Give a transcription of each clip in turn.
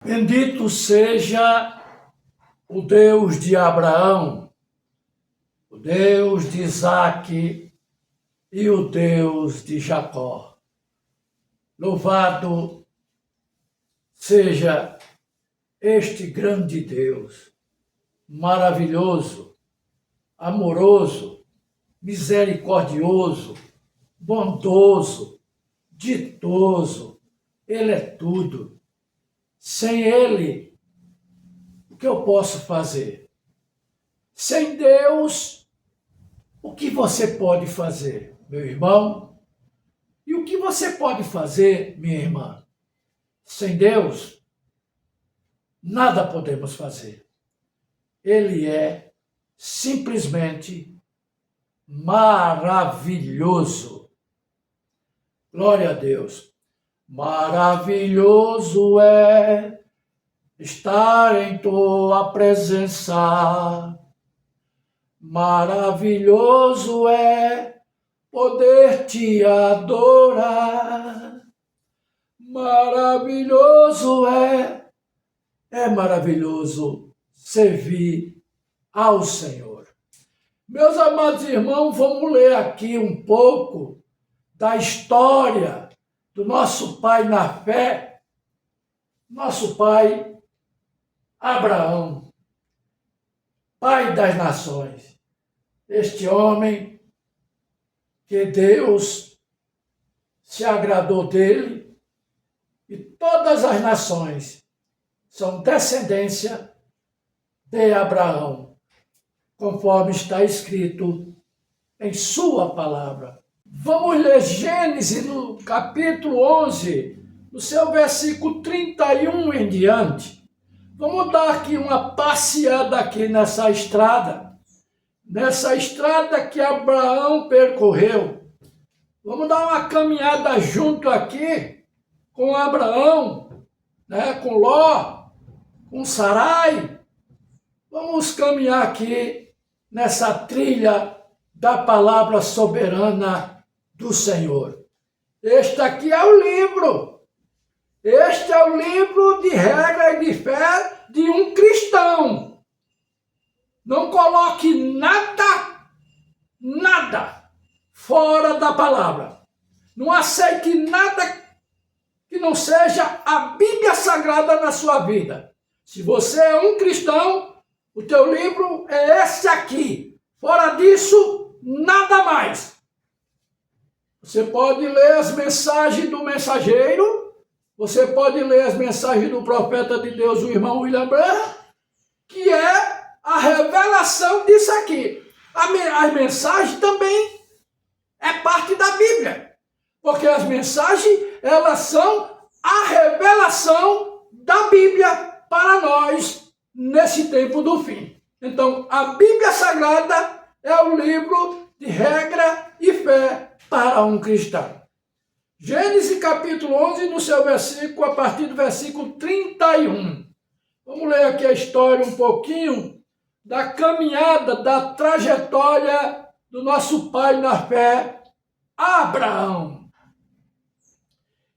Bendito seja o Deus de Abraão, o Deus de Isaque e o Deus de Jacó. Louvado seja este grande Deus, maravilhoso, amoroso, misericordioso, bondoso, ditoso. Ele é tudo. Sem Ele, o que eu posso fazer? Sem Deus, o que você pode fazer, meu irmão? E o que você pode fazer, minha irmã? Sem Deus, nada podemos fazer. Ele é simplesmente maravilhoso. Glória a Deus. Maravilhoso é estar em tua presença. Maravilhoso é poder te adorar. Maravilhoso é maravilhoso servir ao Senhor. Meus amados irmãos, vamos ler aqui um pouco da história do nosso pai na fé, nosso pai Abraão, pai das nações. Este homem que Deus se agradou dele e todas as nações são descendência de Abraão, conforme está escrito em sua palavra. Vamos ler Gênesis no capítulo 11, no seu versículo 31 em diante. Vamos dar aqui uma passeada aqui nessa estrada que Abraão percorreu. Vamos dar uma caminhada junto aqui com Abraão, com Ló, com Sarai. Vamos caminhar aqui nessa trilha da palavra soberana do Senhor. Este aqui é o livro. Este é o livro de regra e de fé de um cristão. Não coloque nada fora da palavra. Não aceite nada que não seja a Bíblia Sagrada na sua vida. Se você é um cristão, o teu livro é esse aqui. Fora disso, nada mais. Você pode ler as mensagens do mensageiro, você pode ler as mensagens do profeta de Deus, o irmão William Branham, que é a revelação disso aqui. As mensagens também é parte da Bíblia, porque as mensagens, elas são a revelação da Bíblia para nós nesse tempo do fim. Então, a Bíblia Sagrada é o livro de regra e fé para um cristão. Gênesis capítulo 11, no seu versículo, a partir do versículo 31. Vamos ler aqui a história um pouquinho da caminhada, da trajetória do nosso pai na fé, Abraão.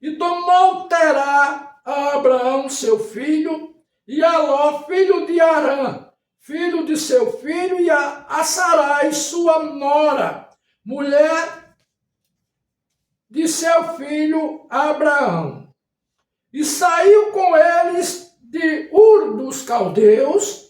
E tomou Terá a Abraão, seu filho, e a Ló, filho de Arã, filho de seu filho, e a Sarai, sua nora, mulher de seu filho Abraão. E saiu com eles de Ur dos Caldeus,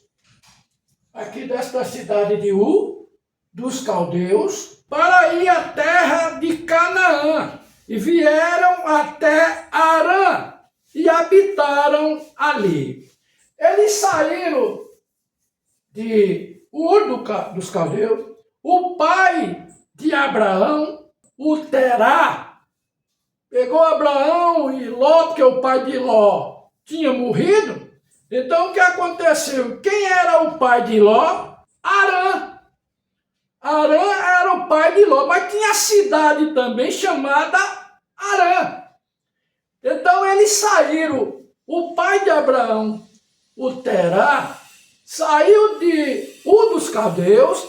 aqui desta cidade de Ur dos Caldeus, para ir à terra de Canaã. E vieram até Arã e habitaram ali. Eles saíram de Ur dos Caldeus. O pai de Abraão, o Terá, pegou Abraão e Ló, porque o pai de Ló tinha morrido. Então o que aconteceu? Quem era o pai de Ló? Arã. Arã era o pai de Ló, mas tinha a cidade também chamada Arã. Então eles saíram, o pai de Abraão, o Terá, saiu de Ur dos Caldeus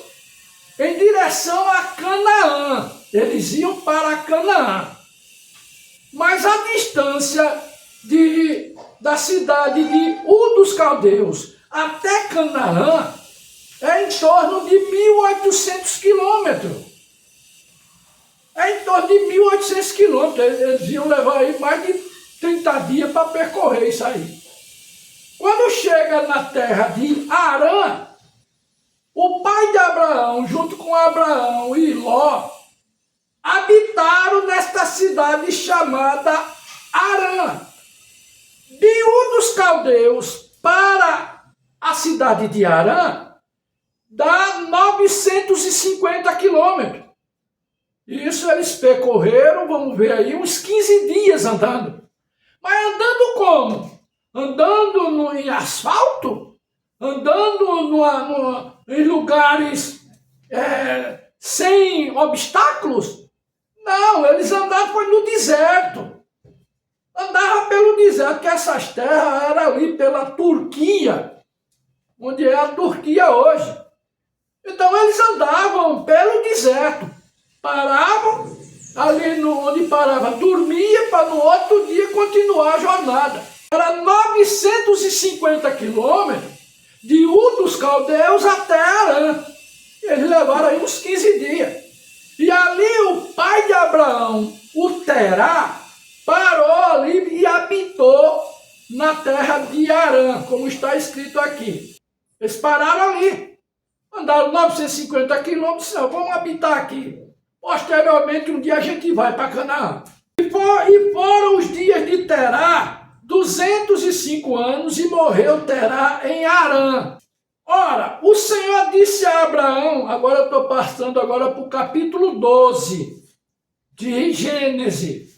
em direção a Canaã. Eles iam para Canaã. Mas a distância de da cidade de Ur dos Caldeus até Canaã é em torno de 1.800 quilômetros. É em torno de 1.800 quilômetros. Eles iam levar aí mais de 30 dias para percorrer isso aí. Quando chega na terra de Harã, o pai de Abraão, junto com Abraão e Ló, habitaram nesta cidade chamada Harã. De Ur dos Caldeus para a cidade de Harã, dá 950 quilômetros. Isso eles percorreram, vamos ver aí, uns 15 dias andando. Mas andando como? Andando em asfalto? Andando em lugares sem obstáculos? Não, eles andavam foi no deserto. Andava pelo deserto, que essas terras eram ali pela Turquia, onde é a Turquia hoje. Então eles andavam pelo deserto, paravam ali onde parava, dormia para no outro dia continuar a jornada. Era 950 quilômetros de Ur dos Caldeus até Harã. Eles levaram aí uns 15 dias. E ali o pai de Abraão, o Terá, parou ali e habitou na terra de Harã, como está escrito aqui. Eles pararam ali, andaram 950 quilômetros, vamos habitar aqui. Posteriormente, um dia a gente vai para Canaã. E foram os dias de Terá, 205 anos, e morreu Terá em Harã. Ora, o Senhor disse a Abraão, agora eu estou passando agora para o capítulo 12 de Gênesis.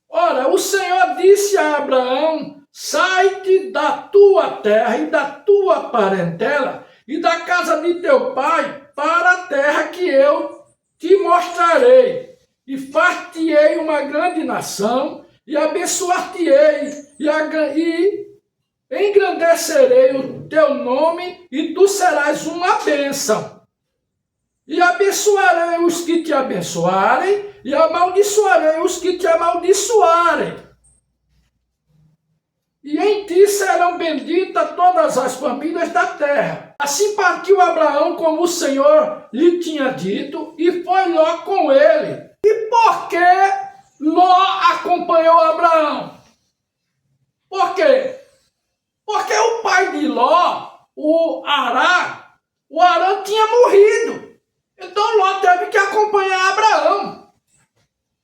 Ora, o Senhor disse a Abraão, sai-te da tua terra e da tua parentela e da casa de teu pai para a terra que eu te mostrarei, e far-te-ei uma grande nação, e abençoar-te-ei, e engrandecerei o teu nome, e tu serás uma bênção. E abençoarei os que te abençoarem, e amaldiçoarei os que te amaldiçoarem. E em ti serão benditas todas as famílias da terra. Assim partiu Abraão, como o Senhor lhe tinha dito, e foi Ló com ele. E por que Ló acompanhou Abraão? Por quê? Porque o pai de Ló, o Harã tinha morrido. Então Ló teve que acompanhar Abraão.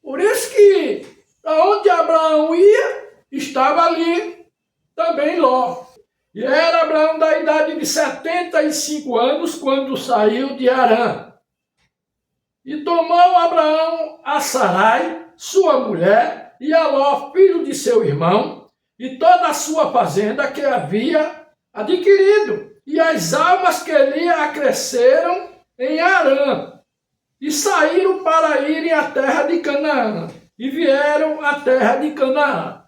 Por isso que onde Abraão ia, estava ali também Ló. E era Abraão da idade de 75 anos quando saiu de Harã. E tomou Abraão a Sarai, sua mulher, e a Ló, filho de seu irmão, e toda a sua fazenda que havia adquirido, e as almas que lhe acresceram em Harã, e saíram para irem à terra de Canaã, e vieram à terra de Canaã.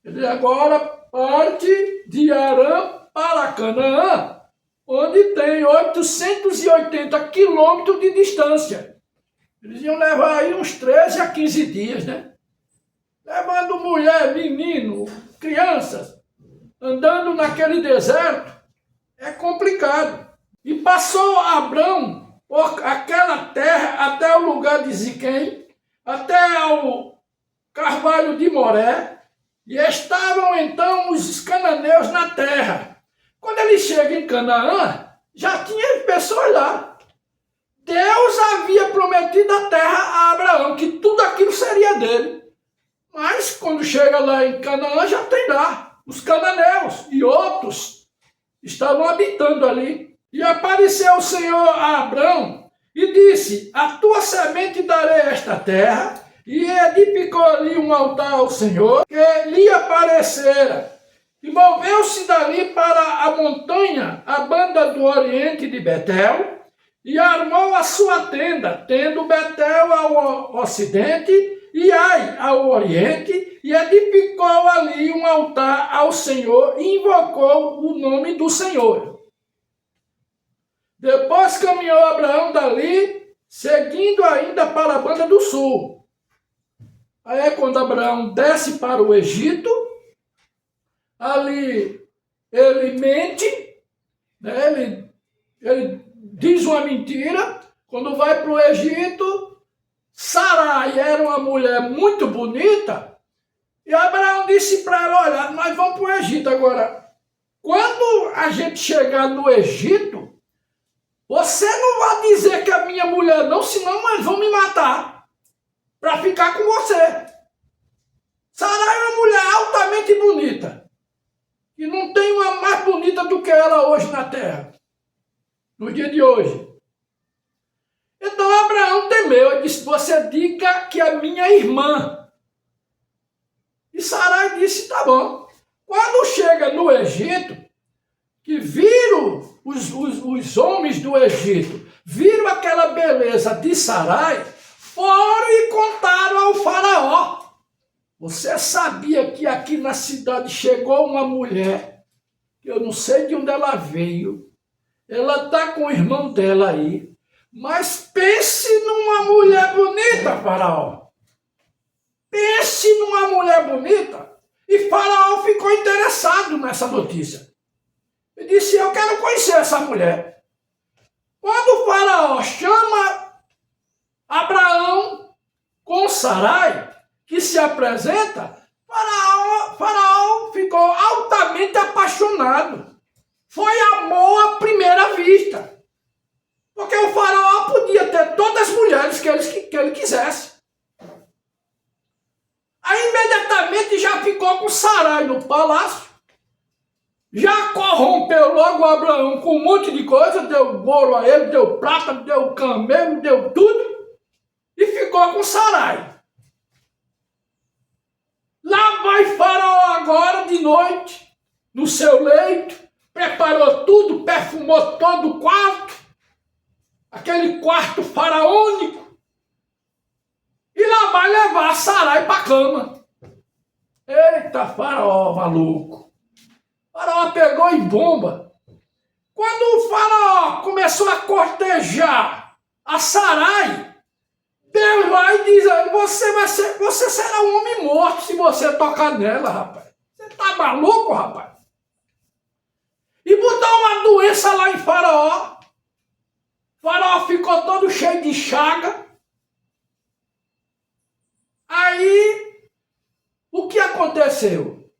Ele agora parte de Harã para Canaã, onde tem 880 quilômetros de distância. Eles iam levar aí uns 13 a 15 dias, né? Levando mulher, menino, crianças, andando naquele deserto, é complicado. E passou Abrão por aquela terra até o lugar de Ziquém, até ao carvalho de Moré, e estavam então os cananeus na terra. Quando ele chega em Canaã, já tinha pessoas lá. Deus havia prometido a terra a Abraão, que tudo aquilo seria dele. Mas quando chega lá em Canaã, já tem lá os cananeus e outros estavam habitando ali. E apareceu o Senhor a Abrão e disse, a tua semente darei esta terra, e edificou ali um altar ao Senhor, que lhe aparecera. E moveu-se dali para a montanha, a banda do oriente de Betel, e armou a sua tenda, tendo Betel ao ocidente e Ai ao oriente, e edificou ali um altar ao Senhor, e invocou o nome do Senhor. Depois caminhou Abraão dali, seguindo ainda para a banda do sul. Aí é quando Abraão desce para o Egito, ali ele mente, né? Ele diz uma mentira. Quando vai para o Egito, Sarai era uma mulher muito bonita, e Abraão disse para ela: olha, nós vamos para o Egito agora. Quando a gente chegar no Egito, você não vai dizer que é minha mulher não, senão eles vão me matar para ficar com você. Sarai é uma mulher altamente bonita, e não tem uma mais bonita do que ela hoje na terra, no dia de hoje. Então Abraão temeu e disse: você diga que é minha irmã. E Sarai disse: tá bom. Quando chega no Egito, que viram os homens do Egito, viram aquela beleza de Sarai, foram e contaram ao faraó: você sabia que aqui na cidade chegou uma mulher, que eu não sei de onde ela veio, ela está com o irmão dela aí, mas pense numa mulher bonita, faraó. Pense numa mulher bonita. E Faraó ficou interessado nessa notícia. Ele disse: eu quero conhecer essa mulher. Quando o Faraó chama Abraão com Sarai, que se apresenta, Faraó ficou altamente apaixonado. Foi amor à primeira vista. Porque o Faraó podia ter todas as mulheres que ele quisesse. Aí imediatamente já ficou com Sarai no palácio, já corrompeu logo Abraão com um monte de coisa, deu ouro a ele, deu prata, deu camelo, deu tudo, e ficou com Sarai. Lá vai Faraó agora de noite, no seu leito, preparou tudo, perfumou todo o quarto, aquele quarto faraônico, e lá vai levar Sarai para a cama. Eita, Faraó maluco. Faraó pegou em bomba. Quando o Faraó começou a cortejar a Sarai, Deus vai e diz: você será um homem morto se você tocar nela, rapaz. Você tá maluco, rapaz? E botou uma doença lá em Faraó. Faraó ficou todo cheio de chaga. Aí, o que aconteceu?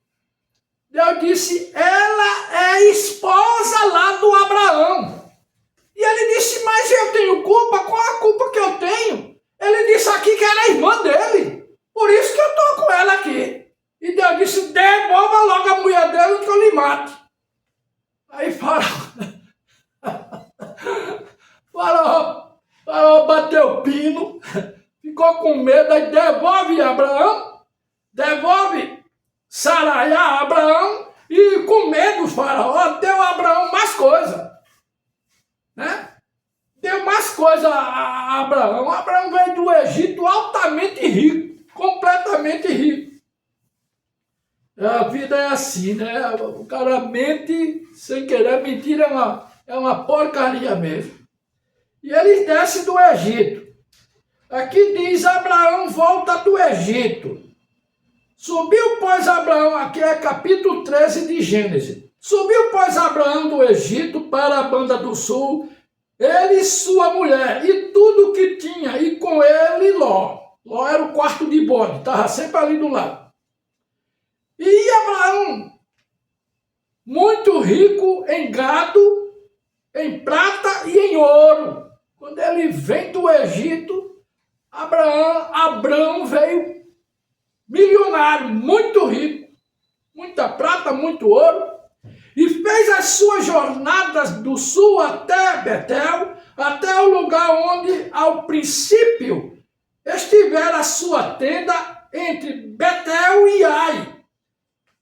Deus disse: ela é esposa lá do Abraão. E ele disse: mas eu tenho culpa? Qual a culpa que eu tenho? Ele disse aqui que ela é irmã dele. Por isso que eu estou com ela aqui. E Deus disse: devolva logo a mulher dele que eu lhe mato. Aí Faraó bateu o pino. Ficou com medo, aí devolve Abraão, devolve Sarai a Abraão, e com medo o Faraó deu a Abraão mais coisa, né? Deu mais coisa a Abraão. Abraão veio do Egito altamente rico, completamente rico. A vida é assim, né? O cara mente sem querer. Mentira é uma porcaria mesmo. E ele desce do Egito. Aqui diz: Abraão volta do Egito. Subiu, pois, Abraão, aqui é capítulo 13 de Gênesis. Subiu, pois, Abraão do Egito para a banda do sul, ele e sua mulher, e tudo que tinha, e com ele Ló. Ló era o quarto de bode, estava sempre ali do lado. E Abraão, muito rico em gado, em prata e em ouro. Quando ele vem do Egito, Abraão veio milionário, muito rico, muita prata, muito ouro, e fez as suas jornadas do sul até Betel, até o lugar onde ao princípio estivera a sua tenda entre Betel e Ai,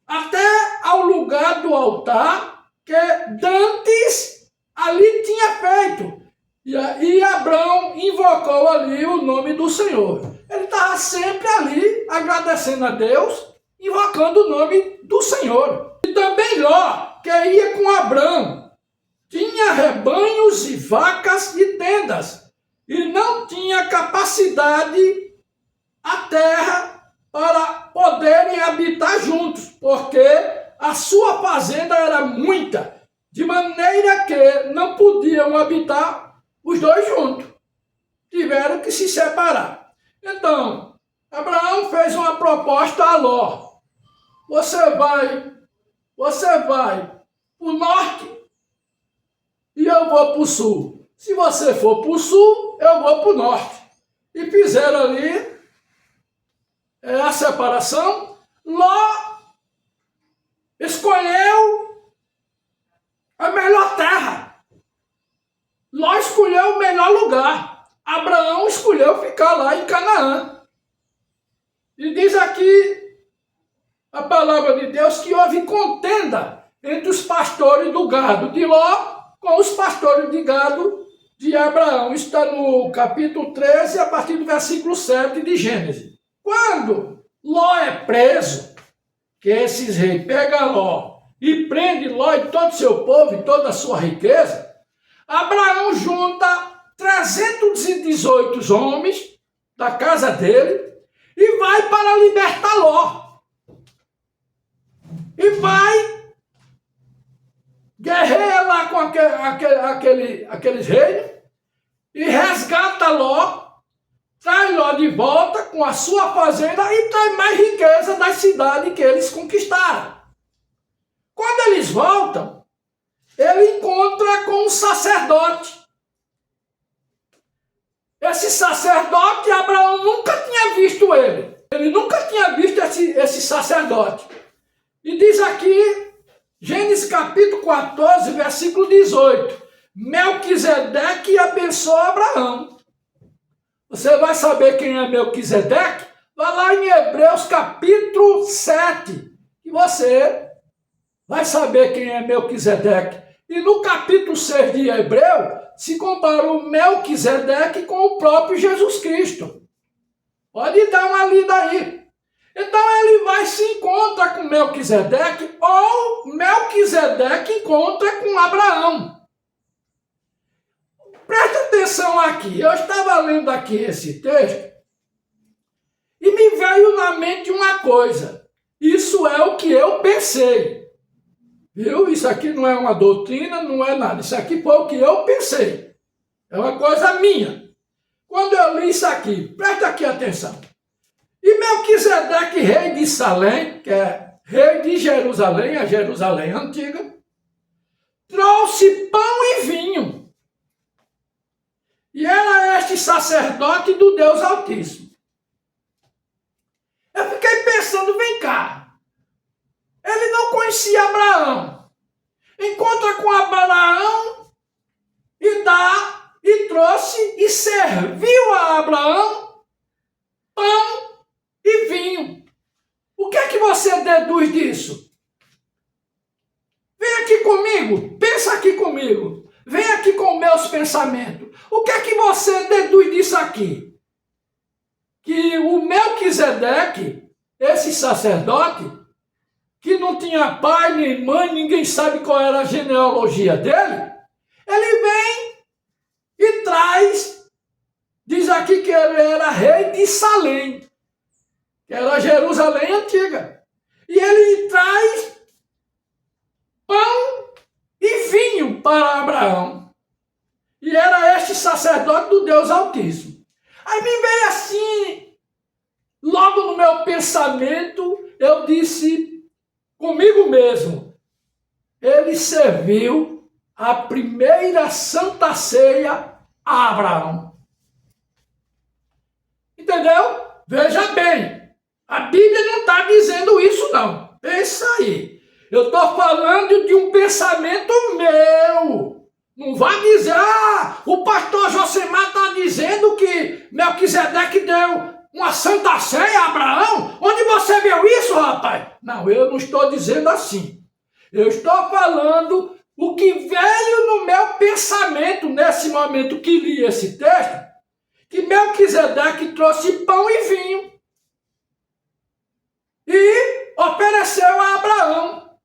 até ao lugar do altar que dantes ali tinha feito. E Abraão invocou ali o nome do Senhor. Ele estava sempre ali agradecendo a Deus, invocando o nome do Senhor. E também Ló, que ia com Abraão, tinha rebanhos e vacas e tendas, e não tinha capacidade a terra para poderem habitar juntos, porque a sua fazenda era muita, de maneira que não podiam habitar os dois juntos. Tiveram que se separar. Então, Abraão fez uma proposta a Ló. Você vai para o norte e eu vou para o sul. Se você for para o sul, eu vou para o norte. E fizeram ali a separação. Ló escolheu a melhor terra. Ló escolheu o melhor lugar. Abraão escolheu ficar lá em Canaã. E diz aqui a palavra de Deus que houve contenda entre os pastores do gado de Ló com os pastores de gado de Abraão. Está no capítulo 13, a partir do versículo 7 de Gênesis. Quando Ló é preso, que esses reis pegam Ló e prendem Ló e todo o seu povo e toda a sua riqueza, Abraão junta 318 homens da casa dele e vai para libertar Ló. E vai, guerreia lá com aqueles reis e resgata Ló, traz Ló de volta com a sua fazenda e traz mais riqueza das cidades que eles conquistaram. Quando eles voltam, ele encontra com um sacerdote. Esse sacerdote, Abraão nunca tinha visto ele. Ele nunca tinha visto esse sacerdote. E diz aqui, Gênesis capítulo 14, versículo 18. Melquisedeque abençoou Abraão. Você vai saber quem é Melquisedeque? Vai lá em Hebreus capítulo 7, que você vai saber quem é Melquisedeque. E no capítulo 6 de Hebreu, se compara o Melquisedeque com o próprio Jesus Cristo. Pode dar uma lida aí. Então ele vai se encontra com Melquisedeque ou Melquisedeque encontra com Abraão. Preste atenção aqui. Eu estava lendo aqui esse texto e me veio na mente uma coisa. Isso é o que eu pensei. Viu? Isso aqui não é uma doutrina, não é nada. Isso aqui foi o que eu pensei. É uma coisa minha. Quando eu li isso aqui, presta aqui atenção. E Melquisedeque, rei de Salém, que é rei de Jerusalém, a Jerusalém antiga, trouxe pão e vinho. E era este sacerdote do Deus Altíssimo. Eu fiquei pensando, vem cá. Ele não conhecia Abraão. Encontra com Abraão e dá, e trouxe e serviu a Abraão pão e vinho. O que é que você deduz disso? Vem aqui comigo, pensa aqui comigo. Vem aqui com meus pensamentos. O que é que você deduz disso aqui? Que o Melquisedeque, esse sacerdote, que não tinha pai nem mãe, ninguém sabe qual era a genealogia dele, ele vem e traz, diz aqui que ele era rei de Salém, que era Jerusalém antiga. E ele traz pão e vinho para Abraão. E era este sacerdote do Deus Altíssimo. Aí me veio assim, logo no meu pensamento, eu disse comigo mesmo, ele serviu a primeira santa ceia a Abraão. Entendeu? Veja bem, a Bíblia não está dizendo isso não. Pensa aí. Eu estou falando de um pensamento meu. Não vai dizer, o pastor Josemar está dizendo que Melquisedeque deu uma santa ceia a Abraão? Onde você viu isso, rapaz? Não, eu não estou dizendo assim. Eu estou falando o que veio no meu pensamento nesse momento que li esse texto, que Melquisedeque trouxe pão e vinho e ofereceu a Abraão.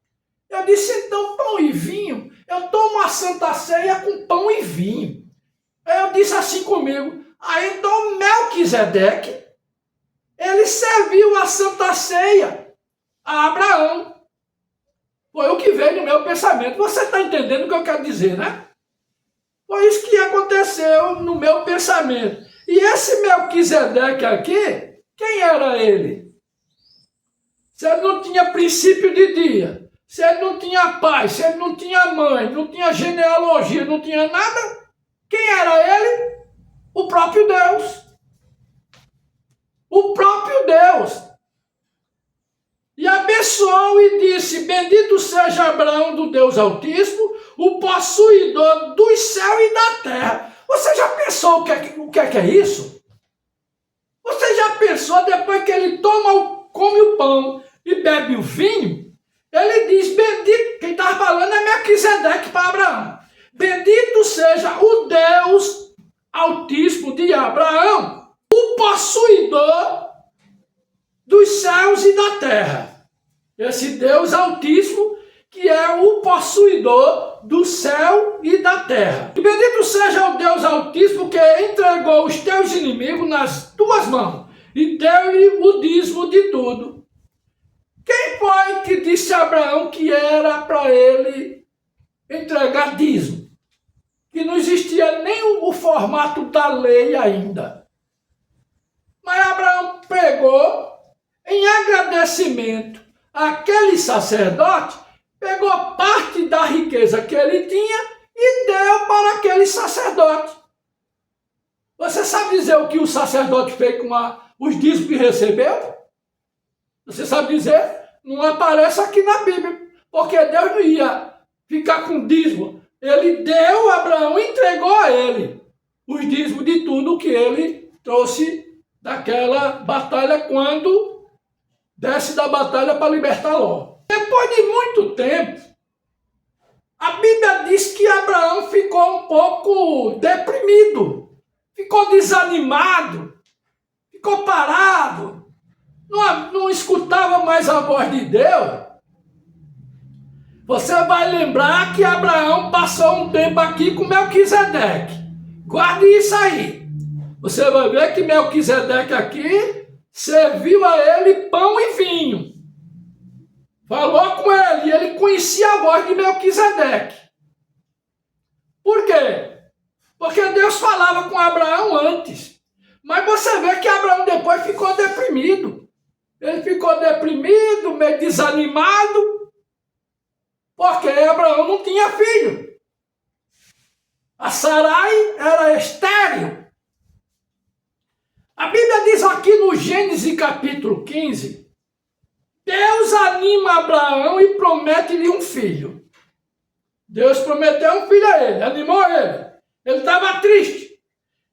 Eu disse, então, pão e vinho? Eu tomo a santa ceia com pão e vinho. Eu disse assim comigo, então Melquisedeque, ele serviu a santa ceia a Abraão. Foi o que veio no meu pensamento. Você está entendendo o que eu quero dizer, né? Foi isso que aconteceu no meu pensamento. E esse Melquisedeque aqui, quem era ele? Se ele não tinha princípio de dia, se ele não tinha pai, se ele não tinha mãe, não tinha genealogia, não tinha nada, quem era ele? O próprio Deus. O próprio Deus. E abençoou e disse: bendito seja Abraão do Deus Altíssimo, o possuidor dos céus e da terra. Você já pensou o que é isso? Você já pensou, depois que ele come o pão e bebe o vinho, ele diz: bendito, quem está falando é Melquisedeque para Abraão. Bendito seja o Deus Altíssimo de Abraão, o possuidor dos céus e da terra. Esse Deus Altíssimo que é o possuidor do céu e da terra. E bendito seja o Deus Altíssimo que entregou os teus inimigos nas tuas mãos e deu-lhe o dízimo de tudo. Quem foi que disse a Abraão que era para ele entregar dízimo? Que não existia nem o formato da lei ainda. Mas Abraão pegou, em agradecimento àquele sacerdote, pegou parte da riqueza que ele tinha e deu para aquele sacerdote. Você sabe dizer o que o sacerdote fez com os dízimos que recebeu? Você sabe dizer? Não aparece aqui na Bíblia, porque Deus não ia ficar com dízimo. Ele deu a Abraão e entregou a ele os dízimos de tudo que ele trouxe daquela batalha quando desce da batalha para libertar Ló. Depois de muito tempo, a Bíblia diz que Abraão ficou um pouco deprimido, ficou desanimado, ficou parado, não escutava mais a voz de Deus. Você vai lembrar que Abraão passou um tempo aqui com Melquisedeque. Guarde isso aí. Você vai ver que Melquisedeque aqui serviu a ele pão e vinho. Falou com ele e ele conhecia a voz de Melquisedeque. Por quê? Porque Deus falava com Abraão antes. Mas você vê que Abraão depois ficou deprimido. Ele ficou deprimido, meio desanimado, porque Abraão não tinha filho. A Sarai era estéril. A Bíblia diz aqui no Gênesis capítulo 15, Deus anima Abraão e promete-lhe um filho. Deus prometeu um filho a ele, animou ele. Ele estava triste.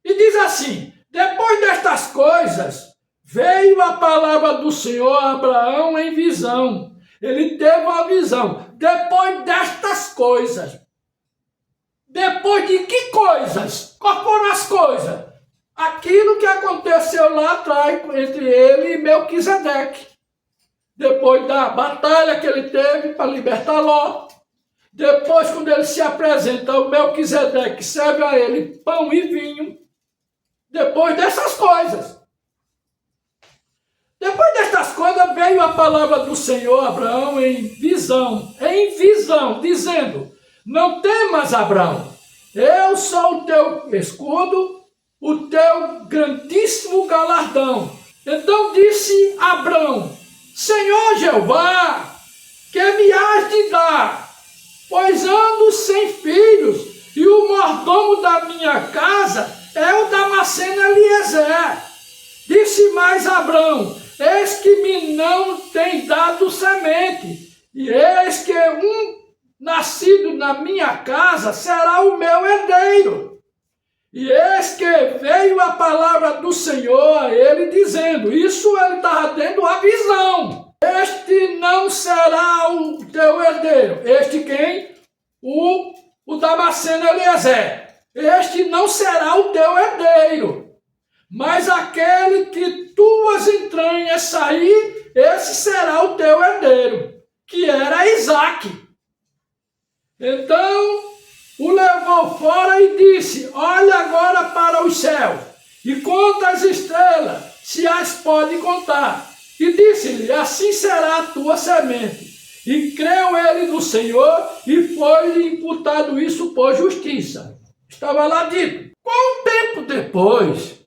E diz assim: depois destas coisas, veio a palavra do Senhor a Abraão em visão. Ele teve uma visão. Depois destas coisas. Depois de que coisas? Quais foram as coisas? Aquilo que aconteceu lá atrás entre ele e Melquisedeque. Depois da batalha que ele teve para libertar Ló. Depois, quando ele se apresenta, o Melquisedeque serve a ele pão e vinho. Depois dessas coisas. Depois destas coisas veio a palavra do Senhor a Abraão em visão, dizendo: não temas, Abraão, eu sou o teu escudo, o teu grandíssimo galardão. Então disse Abraão: Senhor Jeová, que me has de dar? Pois ando sem filhos, e o mordomo da minha casa é o Damasceno Eliezer. Disse mais Abraão: eis que me não tem dado semente, e eis que um nascido na minha casa será o meu herdeiro. E eis que veio a palavra do Senhor a ele, dizendo, isso ele estava tendo a visão. Este não será o teu herdeiro. Este quem? O Damasceno Eliezer. Este não será o teu herdeiro. Mas aquele que tuas entranhas sair, esse será o teu herdeiro, que era Isaque. Então o levou fora e disse: olha agora para os céus e conta as estrelas, se as pode contar. E disse-lhe: assim será a tua semente. E creu ele no Senhor, e foi-lhe imputado isso por justiça. Estava lá dito. Quanto tempo depois,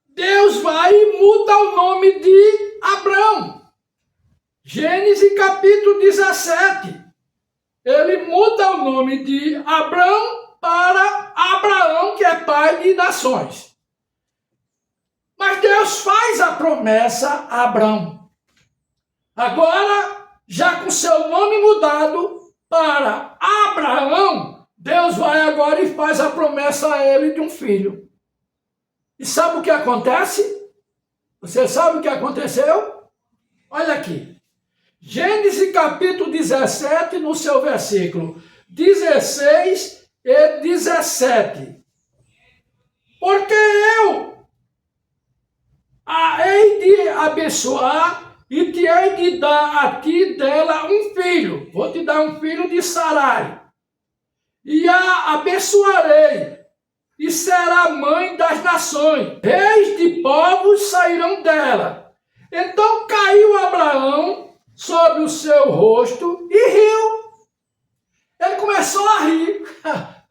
Deus vai e muda o nome de Abrão. Gênesis capítulo 17. Ele muda o nome de Abrão para Abraão, que é pai de nações. Mas Deus faz a promessa a Abrão. Agora, já com seu nome mudado para Abraão, Deus vai agora e faz a promessa a ele de um filho. E sabe o que acontece? Você sabe o que aconteceu? Olha aqui. Gênesis capítulo 17, no seu versículo 16 e 17. Porque eu a hei de abençoar e te hei de dar a ti dela um filho. Vou te dar um filho de Sarai. E a abençoarei, e será mãe das nações. Reis de povos sairão dela. Então caiu Abraão sobre o seu rosto e riu. Ele começou a rir.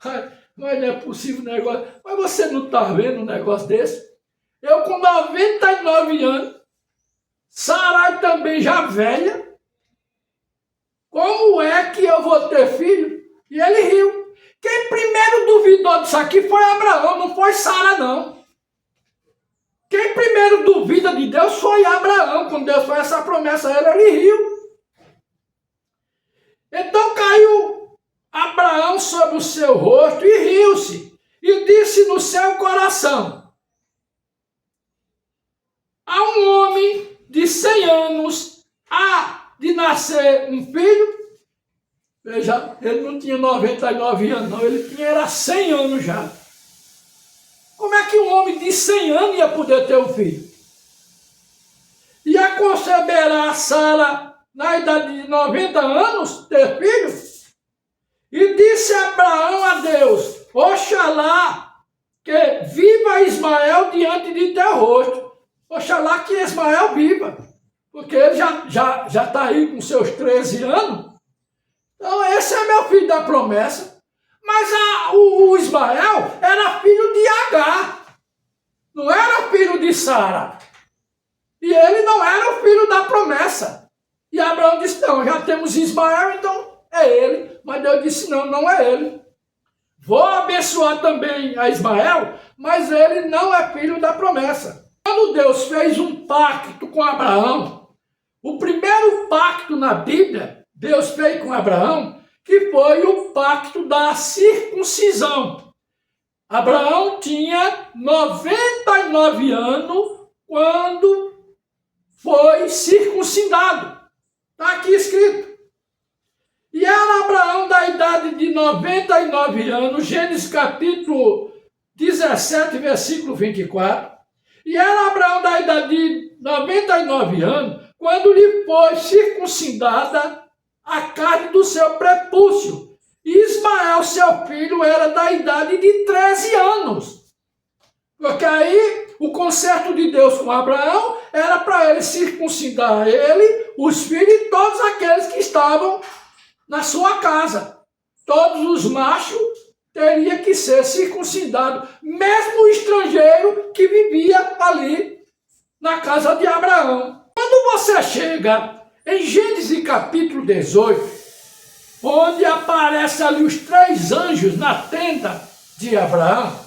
Mas não é possível um negócio. Mas você não está vendo um negócio desse? Eu com 99 anos, Sarai também já velha. Como é que eu vou ter filho? E ele riu. Quem primeiro duvidou disso aqui foi Abraão, não foi Sara, não. Quem primeiro duvida de Deus foi Abraão. Quando Deus fez essa promessa a ele, ele riu. Então caiu Abraão sobre o seu rosto e riu-se. E disse no seu coração: a um homem de 100 anos há de nascer um filho. Veja, ele não tinha 99 anos, não, ele era 100 anos já. Como é que um homem de 100 anos ia poder ter um filho? E a conceberá Sara na idade de 90 anos ter filho? E disse Abraão a Deus: oxalá que viva Ismael diante de teu rosto. Oxalá que Ismael viva, porque ele já está aí com seus 13 anos. Então esse é meu filho da promessa. Mas o Ismael era filho de Agar, não era filho de Sara. E ele não era o filho da promessa. E Abraão disse: não, já temos Ismael, então é ele. Mas Deus disse: não, não é ele. Vou abençoar também a Ismael, mas ele não é filho da promessa. Quando Deus fez um pacto com Abraão, o primeiro pacto na Bíblia, Deus fez com Abraão, que foi o pacto da circuncisão. Abraão tinha 99 anos quando foi circuncidado. Está aqui escrito. E era Abraão da idade de 99 anos, Gênesis capítulo 17, versículo 24. E era Abraão da idade de 99 anos, quando lhe foi circuncidada a carne do seu prepúcio. E Ismael, seu filho, era da idade de 13 anos. Porque aí o concerto de Deus com Abraão era para ele circuncidar ele, os filhos e todos aqueles que estavam na sua casa. Todos os machos teriam que ser circuncidados, mesmo o estrangeiro que vivia ali na casa de Abraão. Quando você chega em Gênesis capítulo 18, onde aparecem ali os 3 anjos na tenda de Abraão,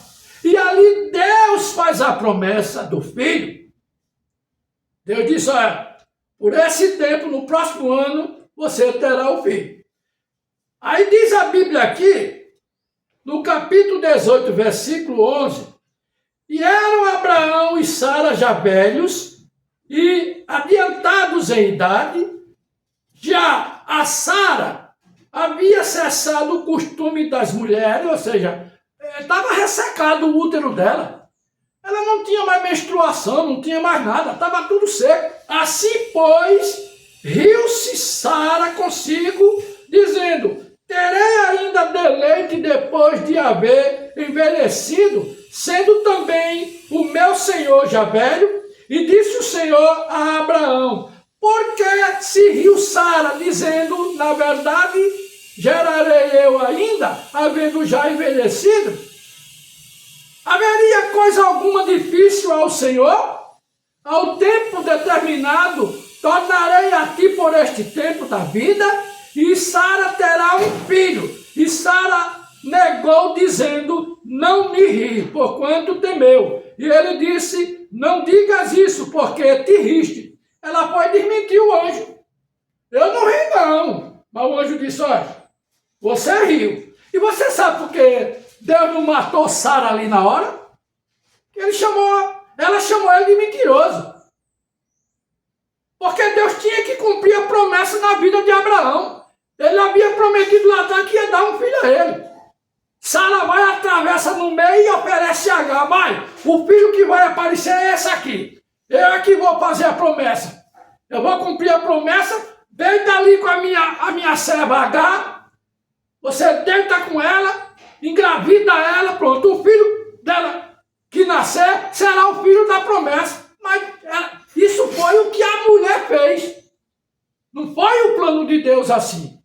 e ali Deus faz a promessa do filho. Deus diz: olha, por esse tempo, no próximo ano, você terá o filho. Aí diz a Bíblia aqui, no capítulo 18, versículo 11, e eram Abraão e Sara já velhos e adiantados em idade. Já a Sara havia cessado o costume das mulheres, ou seja, estava ressecado o útero dela. Ela não tinha mais menstruação, não tinha mais nada, estava tudo seco. Assim, pois, riu-se Sara consigo, dizendo: terei ainda deleite depois de haver envelhecido, sendo também o meu senhor já velho? E disse o Senhor a Abraão: Porque se riu Sara, dizendo, na verdade, gerarei eu ainda, havendo já envelhecido? Haveria coisa alguma difícil ao Senhor? Ao tempo determinado, tornarei a ti por este tempo da vida, e Sara terá um filho. E Sara negou, dizendo, não me ri, porquanto temeu. E ele disse, não digas isso, porque te riste. Ela foi desmentir o anjo. Eu não ri não. Mas o anjo disse, olha, você riu. E você sabe por que Deus não matou Sara ali na hora? Ela chamou ele de mentiroso. Porque Deus tinha que cumprir a promessa na vida de Abraão. Ele havia prometido lá atrás que ia dar um filho a ele. Sara vai, atravessa no meio e oferece a Agar. Mãe, o filho que vai aparecer é esse aqui. Eu é que vou fazer a promessa. Eu vou cumprir a promessa. Deita ali com a minha serva Agar. Você deita com ela, engravida ela, pronto. O filho dela que nascer será o filho da promessa. Mas isso foi o que a mulher fez. Não foi o plano de Deus assim.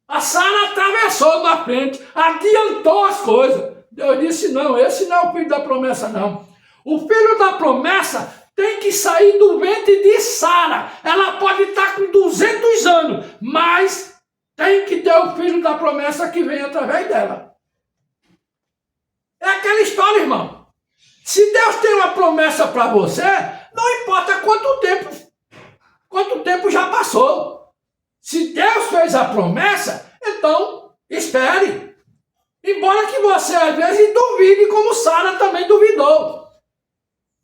A Sara atravessou na frente, adiantou as coisas. Deus disse, não, esse não é o filho da promessa, não. O filho da promessa tem que sair do ventre de Sara. Ela pode estar com 200 anos, mas tem que ter o filho da promessa que vem através dela. É aquela história, irmão. Se Deus tem uma promessa para você, não importa quanto tempo já passou. Se Deus fez a promessa, então espere. Embora que você às vezes duvide, como Sara também duvidou.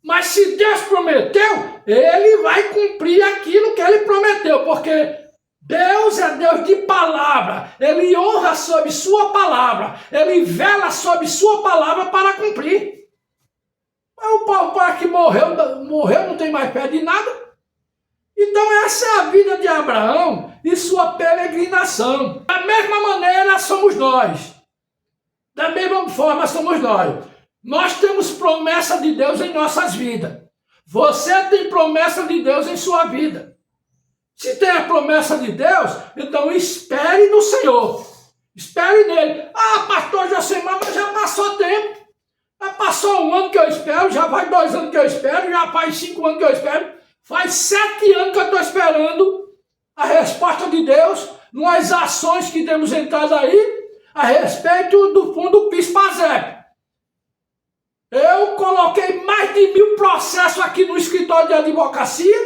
Mas se Deus prometeu, Ele vai cumprir aquilo que Ele prometeu, porque Deus é Deus de palavra. Ele honra sobre sua palavra. Ele vela sobre sua palavra para cumprir. Mas o pai que morreu, não tem mais fé de nada. Então essa é a vida de Abraão e sua peregrinação. Da mesma maneira somos nós. Da mesma forma somos nós. Nós temos promessa de Deus em nossas vidas. Você tem promessa de Deus em sua vida. Se tem a promessa de Deus, então espere no Senhor. Espere nele. Ah, pastor Josemar, mas já passou tempo. Já passou 1 ano que eu espero, já vai 2 anos que eu espero, já faz 5 anos que eu espero. Faz 7 anos que eu estou esperando a resposta de Deus nas ações que temos entrado aí a respeito do fundo PIS/PASEP. Eu coloquei mais de 1000 processos aqui no escritório de advocacia,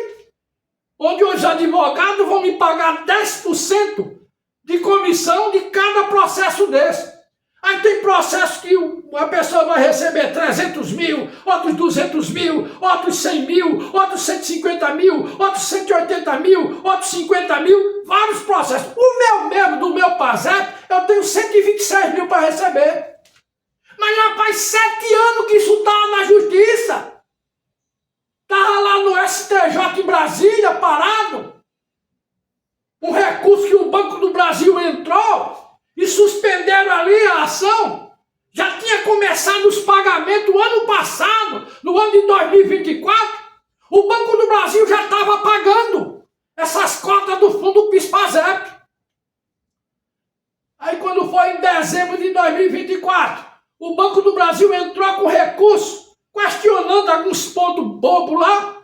onde os advogados vão me pagar 10% de comissão de cada processo desse. Aí tem processos que a pessoa vai receber 300 mil, outros 200 mil, outros 100 mil, outros 150 mil, outros 180 mil, outros 50 mil, vários processos. O meu mesmo, do meu PASEP, eu tenho 126 mil para receber. Mas já faz 7 anos que isso está na justiça. Estava lá no STJ em Brasília, parado. Um recurso que o Banco do Brasil entrou e suspenderam ali a ação. Já tinha começado os pagamentos o ano passado, no ano de 2024. O Banco do Brasil já estava pagando essas cotas do fundo PIS/PASEP. Aí quando foi em dezembro de 2024, o Banco do Brasil entrou com recurso, questionando alguns pontos bobos lá,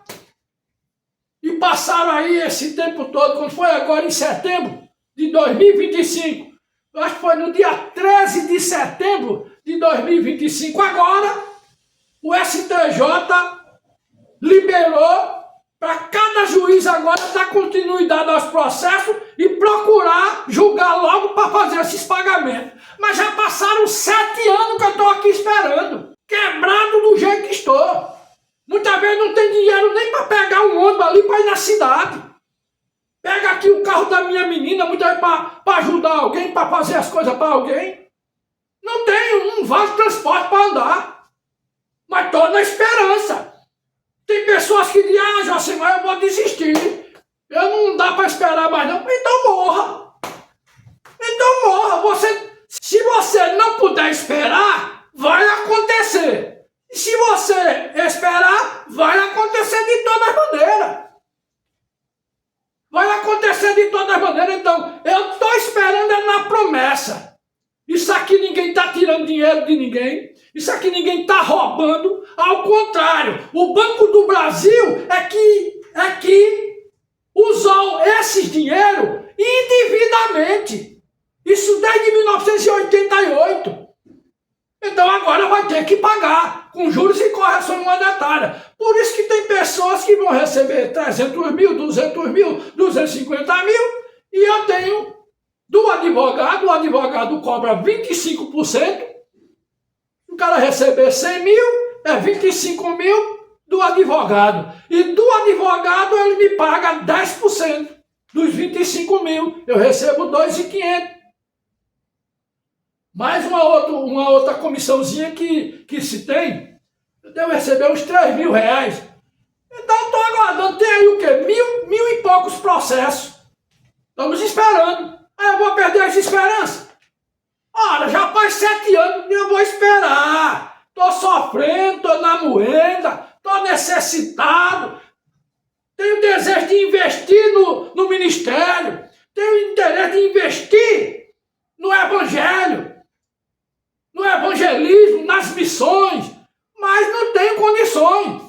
e passaram aí esse tempo todo, quando foi agora em setembro de 2025, eu acho que foi no dia 13 de setembro de 2025, agora o STJ liberou para cada juiz agora dar continuidade aos processos e procurar julgar logo para fazer esses pagamentos. Mas já passaram 7 anos que eu estou aqui esperando, quebrado do jeito que estou. Muitas vezes não tem dinheiro nem para pegar um ônibus ali para ir na cidade. Pega aqui o carro da minha menina, muitas vezes para ajudar alguém, para fazer as coisas para alguém. Não tenho, não vale transporte para andar. Mas estou na esperança. Tem pessoas que dizem, Josemar, eu vou desistir. Eu não dá para esperar mais não. Então morra. Então morra. Se você não puder esperar, vai acontecer. E se você esperar, vai acontecer de toda maneira. Isso aqui ninguém está tirando dinheiro de ninguém. Isso aqui ninguém está roubando. Ao contrário, o Banco do Brasil é que usou esses dinheiro indevidamente. Isso desde 1988. Então agora vai ter que pagar com juros e correção monetária. Por isso que tem pessoas que vão receber 300 mil, 200 mil, 250 mil. E eu tenho do advogado, o advogado cobra 25%. O cara receber 100 mil, é 25 mil do advogado. E do advogado ele me paga 10% dos 25 mil. Eu recebo 2.500. Mais uma outra comissãozinha que se tem, eu devo receber uns 3 mil reais. Então estou aguardando, tem aí o quê? Mil e poucos processos. Estamos esperando. Aí eu vou perder as esperanças. Olha, já faz 7 anos que eu vou esperar. Estou sofrendo, estou na moenda, estou necessitado. Tenho desejo de investir no ministério. Tenho interesse de investir no evangelho. No evangelismo, nas missões, mas não tenho condições.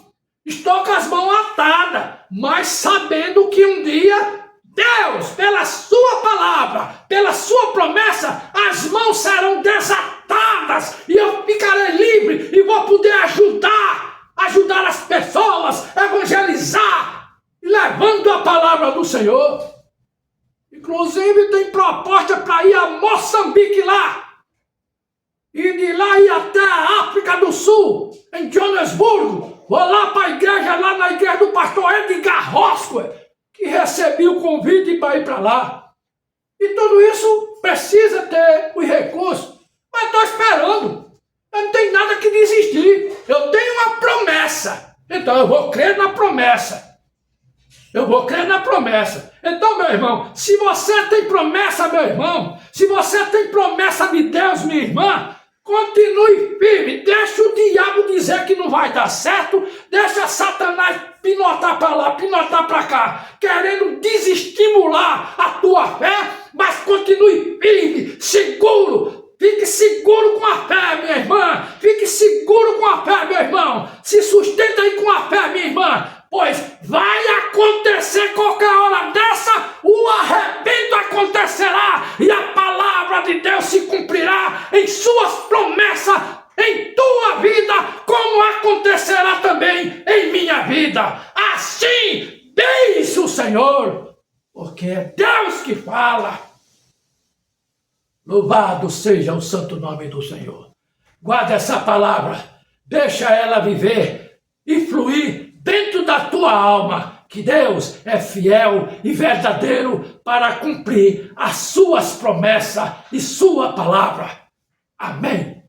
Estou com as mãos atadas, mas sabendo que um dia, Deus, pela sua palavra, pela sua promessa, as mãos serão desatadas e eu ficarei livre e vou poder ajudar as pessoas, evangelizar, levando a palavra do Senhor. Inclusive tem proposta para ir a Moçambique lá. E de lá ir até a África do Sul, em Joanesburgo. Vou lá para a igreja, lá na igreja do pastor Edgar Roscoe, que recebi o convite para ir para lá. E tudo isso precisa ter os recursos. Mas estou esperando. Eu não tenho nada que desistir. Eu tenho uma promessa. Então eu vou crer na promessa. Eu vou crer na promessa. Então, meu irmão, se você tem promessa, meu irmão, se você tem promessa de Deus, minha irmã, continue firme, deixa o diabo dizer que não vai dar certo, deixa Satanás pinotar para lá, pinotar para cá, querendo desestimular a tua fé, mas continue firme, seguro, fique seguro com a fé, minha irmã, fique seguro com a fé, meu irmão, se sustenta aí com a fé, minha irmã, pois vai acontecer qualquer hora dessa, o arrebento acontecerá e a palavra de Deus se cumprirá em suas promessas em tua vida, como acontecerá também em minha vida. Assim diz o Senhor, porque é Deus que fala. Louvado seja o santo nome do Senhor. Guarda essa palavra, deixa ela viver e fluir dentro da tua alma, que Deus é fiel e verdadeiro para cumprir as suas promessas e sua palavra. Amém.